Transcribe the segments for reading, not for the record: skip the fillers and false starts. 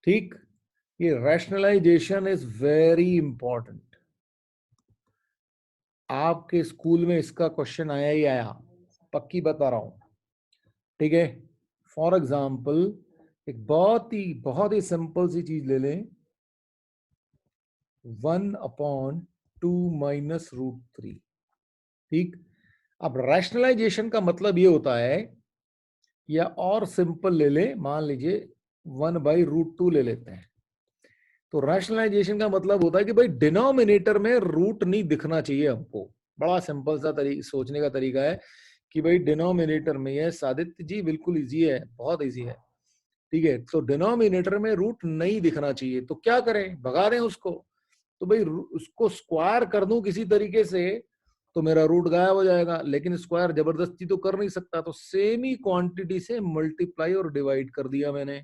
ठीक, ये rationalisation is very important. आपके स्कूल में इसका क्वेश्चन आया ही आया, पक्की बता रहा हूं। ठीक है, फॉर एग्जाम्पल एक बहुत ही सिंपल सी चीज ले लें, 1/2 - √3। ठीक, अब रैशनलाइजेशन का मतलब ये होता है, या और सिंपल ले लें, मान लीजिए 1/√2 ले लेते हैं। तो रैशनलाइजेशन का मतलब होता है कि भाई डिनोमिनेटर में रूट नहीं दिखना चाहिए हमको। बड़ा सिंपल सा सोचने का तरीका है कि भाई डिनोमिनेटर में, ये सादित्य जी बिल्कुल इजी है, बहुत इजी है। ठीक है, तो डिनोमिनेटर में रूट नहीं दिखना चाहिए, तो क्या करें, भगा दें उसको। तो भाई उसको स्क्वायर कर दूं किसी तरीके से तो मेरा रूट गायब हो जाएगा, लेकिन स्क्वायर जबरदस्ती तो कर नहीं सकता, तो सेम ही क्वांटिटी से मल्टीप्लाई और डिवाइड कर दिया मैंने।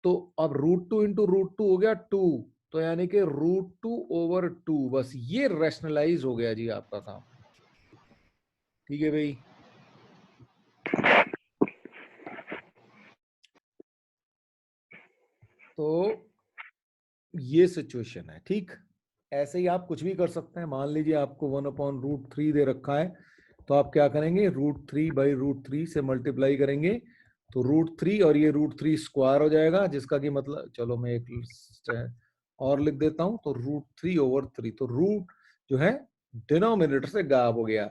तो अब √2 × √2 हो गया 2, तो यानी कि √2/2, बस ये रैशनलाइज हो गया जी आपका काम। ठीक है भाई, तो ये सिचुएशन है। ठीक, ऐसे ही आप कुछ भी कर सकते हैं। मान लीजिए आपको 1/√3 दे रखा है, तो आप क्या करेंगे, √3/√3 से मल्टीप्लाई करेंगे, तो √3 और ये √3 स्क्वायर हो जाएगा, जिसका कि मतलब, चलो मैं एक और लिख देता हूं, तो √3/3, तो रूट जो है डिनोमिनेटर से गायब हो गया।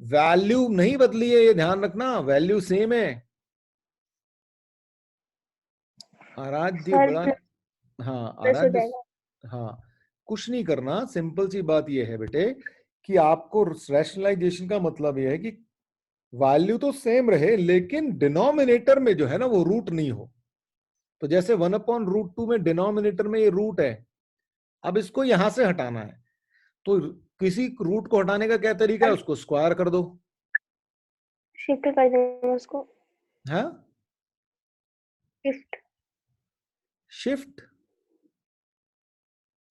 वैल्यू नहीं बदली है, ये ध्यान रखना, वैल्यू सेम है। आराध्य सर बड़ा, हाँ प्लस हो आराध्य, जाएगा। हाँ कुछ नहीं करना, सिंपल सी बात यह है बेटे कि आपको रैशनलाइजेशन का मतलब यह है कि वैल्यू तो सेम रहे, लेकिन डिनोमिनेटर में जो है ना वो रूट नहीं हो। तो जैसे 1/√2 में डिनोमिनेटर में ये रूट है, अब इसको यहां से हटाना है, तो किसी रूट को हटाने का क्या तरीका है, उसको स्क्वायर कर दो। शिफ्ट कर देंगे उसको। हाँ, शिफ्ट शिफ्ट,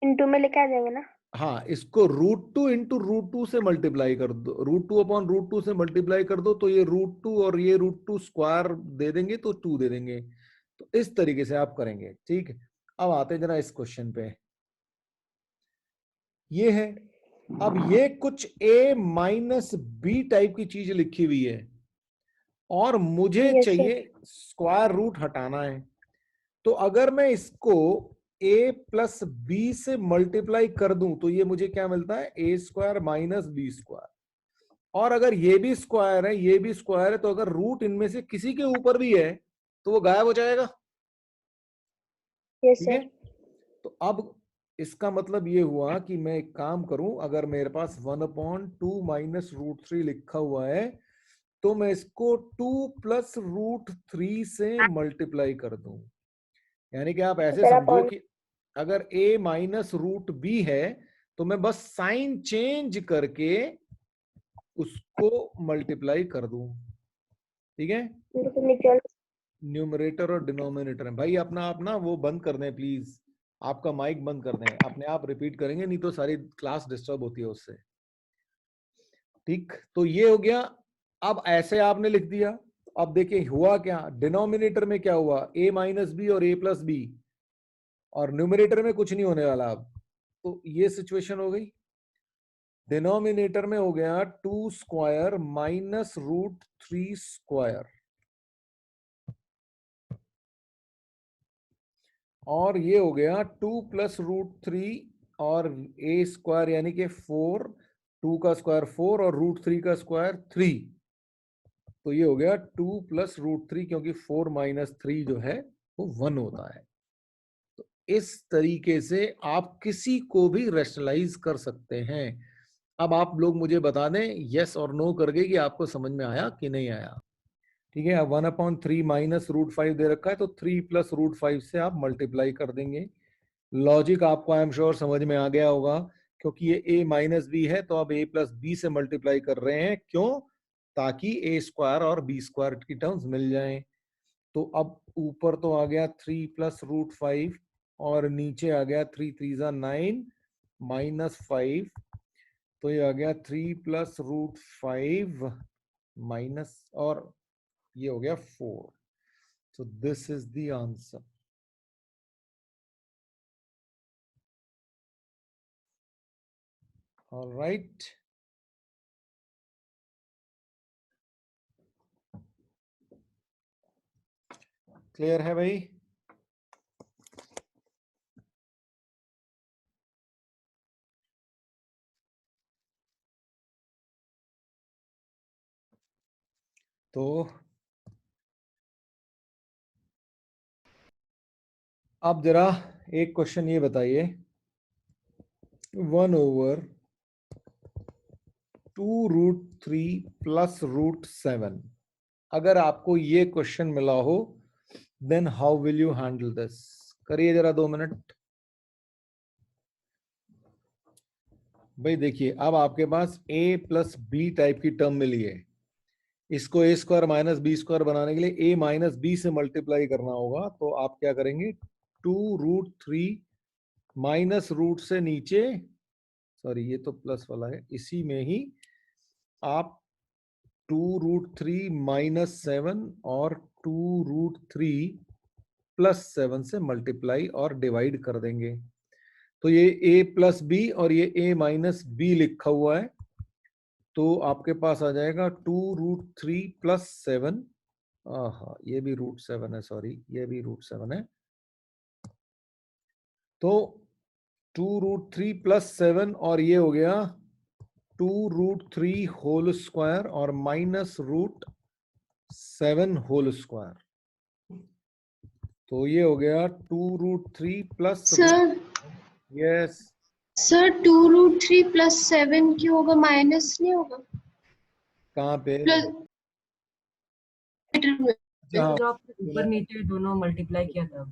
इनटू में लेके आ जाएंगे ना। हाँ इसको √2 × √2 से मल्टीप्लाई कर दो, √2/√2 से मल्टीप्लाई कर दो, तो ये √2 और ये √2 स्क्वायर दे देंगे तो 2 दे देंगे। तो इस तरीके से आप करेंगे। ठीक, अब आते हैं जरा इस क्वेश्चन पे। ये है, अब ये कुछ A - B टाइप की चीज लिखी हुई है, और मुझे यस सर। चाहिए स्क्वायर रूट हटाना है। तो अगर मैं इसको A+B से मल्टीप्लाई कर दूं तो ये मुझे क्या मिलता है, A² - B²। और अगर ये भी स्क्वायर है, ये भी स्क्वायर है, तो अगर रूट इनमें से किसी के ऊपर भी है तो वो गायब हो जाएगा। यस ठीक है, सर। तो अब इसका मतलब ये हुआ कि मैं एक काम करूं, अगर मेरे पास 1/2 - √3 लिखा हुआ है, तो मैं इसको 2 + √3 से मल्टीप्लाई कर दूं। यानी कि आप ऐसे सर आप समझो और कि अगर A - √B है, तो मैं बस साइन चेंज करके उसको मल्टीप्लाई कर दूं। ठीक है, मेरे को नीचे न्यूमरेटर और डिनोमिनेटर है भाई, अपना अपना वो बंद कर दें प्लीज, आपका माइक बंद कर दें, अपने आप रिपीट करेंगे, नहीं तो सारी क्लास डिस्टर्ब होती है उससे। ठीक, तो ये हो गया। अब ऐसे आपने लिख दिया, अब देखिए हुआ क्या, डिनोमिनेटर में क्या हुआ, A - B और A+B, और न्यूमरेटर में कुछ नहीं होने वाला अब। तो ये सिचुएशन हो गई। डिनोमिनेटर में हो गया 2 स्क्वायर -√3 स्क्वायर, और ये हो गया 2 + √3 और A² यानी कि 4, 2 का स्क्वायर 4 और √3 का स्क्वायर 3। तो ये हो गया 2 + √3, क्योंकि 4 - 3 जो है वो 1 होता है। तो इस तरीके से आप किसी को भी रैशनलाइज कर सकते हैं। अब आप लोग मुझे बता दें यस और नो करके कि आपको समझ में आया कि नहीं आया। ठीक है, अब 1/3 - √5 दे रखा है, तो 3 + √5 से आप मल्टीप्लाई कर देंगे। लॉजिक आपको आई एम श्योर समझ में आ गया होगा, क्योंकि ये A - B है, तो आप A+B से मल्टीप्लाई कर रहे हैं, क्यों, ताकि A² और B² की टर्म्स मिल जाएं। तो अब ऊपर तो आ गया 3 + √5, और नीचे आ गया 3 × 3 = 9 -5, तो ये आ गया 3 + √5 माइनस, और ये हो गया 4। So this is the answer. All right. Clear है भाई? तो अब जरा एक क्वेश्चन ये बताइए, 1/2√3 प्लस √7, अगर आपको ये क्वेश्चन मिला हो then how will you handle this? करिए जरा 2 मिनट। भाई देखिए, अब आपके पास a प्लस बी टाइप की टर्म मिली है, इसको a square minus B square बनाने के लिए a माइनस बी से मल्टीप्लाई करना होगा। तो आप क्या करेंगे, 2√3 माइनस रूट से नीचे, सॉरी ये तो प्लस वाला है, इसी में ही आप 2√3 माइनस 7 और 2√3 प्लस 7 से मल्टीप्लाई और डिवाइड कर देंगे। तो ये a प्लस बी और ये a माइनस बी लिखा हुआ है, तो आपके पास आ जाएगा 2√3 प्लस 7, ये भी √7 है, सॉरी ये भी √7 है। तो 2√3 प्लस 7 और ये हो गया 2√3 होल स्क्वायर और माइनस √7 होल स्क्वायर। तो ये हो गया 2√3 plus, sir yes sir 2√3 plus 7 क्यों होगा, माइनस नहीं होगा? कहाँ पे? प्लस अच्छा, जो आपने ऊपर नीचे दोनों मल्टीप्लाई किया था।